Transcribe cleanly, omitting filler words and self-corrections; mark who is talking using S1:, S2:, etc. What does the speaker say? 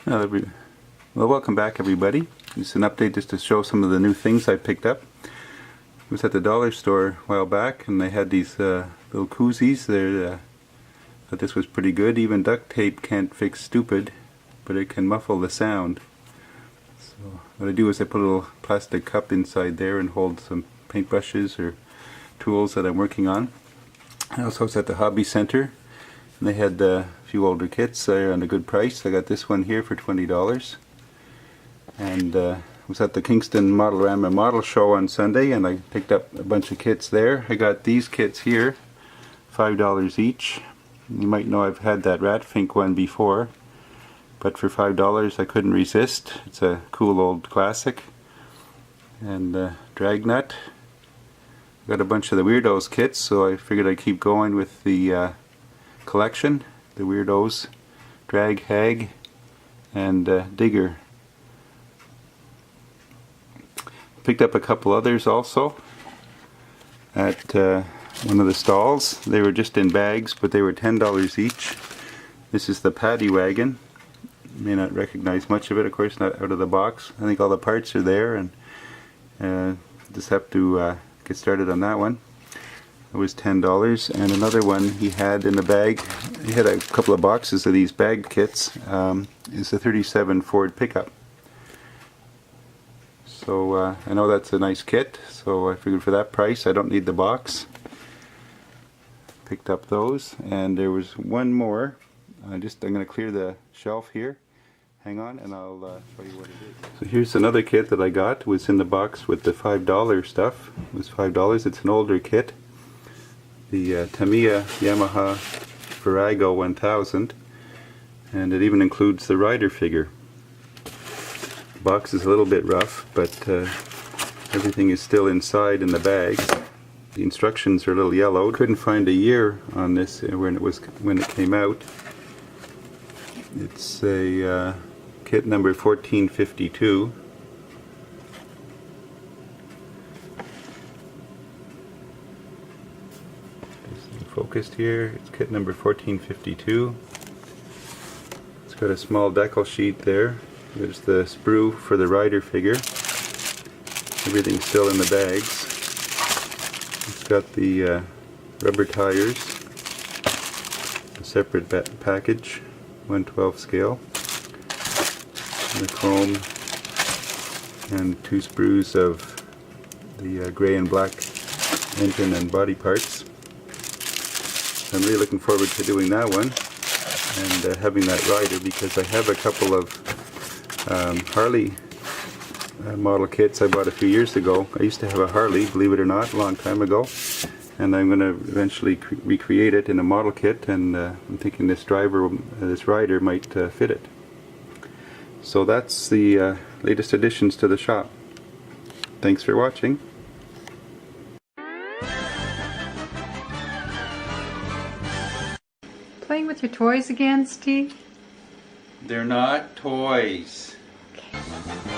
S1: Well, welcome back everybody. This is an update just to show some of the new things I picked up. I was at the dollar store a while back and they had these little koozies. I thought this was pretty good. Even duct tape can't fix stupid, but it can muffle the sound. So what I do is I put a little plastic cup inside there and hold some paintbrushes or tools that I'm working on. I also was at the hobby center and they had a few older kits there on a good price. I got this one here for $20. And was at the Kingston Modelorama Model Show on Sunday and I picked up a bunch of kits there. I got these kits here, $5 each. You might know I've had that Ratfink one before, but for $5 I couldn't resist. It's a cool old classic. And Dragnet. Got a bunch of the Weirdos kits, so I figured I'd keep going with the collection. The Weirdos, Drag Hag, and Digger. Picked up a couple others also at one of the stalls. They were just in bags, but they were $10 each. This is the Paddy Wagon. You may not recognize much of it, of course, not out of the box. I think all the parts are there, and just have to get started on that one. It was $10. And another one he had in the bag, he had a couple of boxes of these bagged kits, is the 37 Ford pickup. So I know that's a nice kit, so I figured for that price I don't need the box. Picked up those, and there was one more. I'm going to clear the shelf here. Hang on and I'll show you what it is. So here's another kit that I got. It was in the box with the $5 stuff. It was $5. It's an older kit. The Tamiya Yamaha Virago 1000, and it even includes the rider figure. The box is a little bit rough, but everything is still inside in the bag. The instructions are a little yellow. Couldn't find a year on this when it came out. It's a kit number 1452. Focused here. It's kit number 1452. It's got a small decal sheet there. There's the sprue for the rider figure. Everything's still in the bags. It's got the rubber tires, a separate package, 1/12 scale, the chrome, and two sprues of the gray and black engine and body parts. I'm really looking forward to doing that one and having that rider, because I have a couple of Harley model kits I bought a few years ago. I used to have a Harley, believe it or not, a long time ago, and I'm going to eventually recreate it in a model kit, and I'm thinking this rider might fit it. So that's the latest additions to the shop. Thanks for watching.
S2: Playing with your toys again, Steve?
S1: They're not toys.
S2: Okay.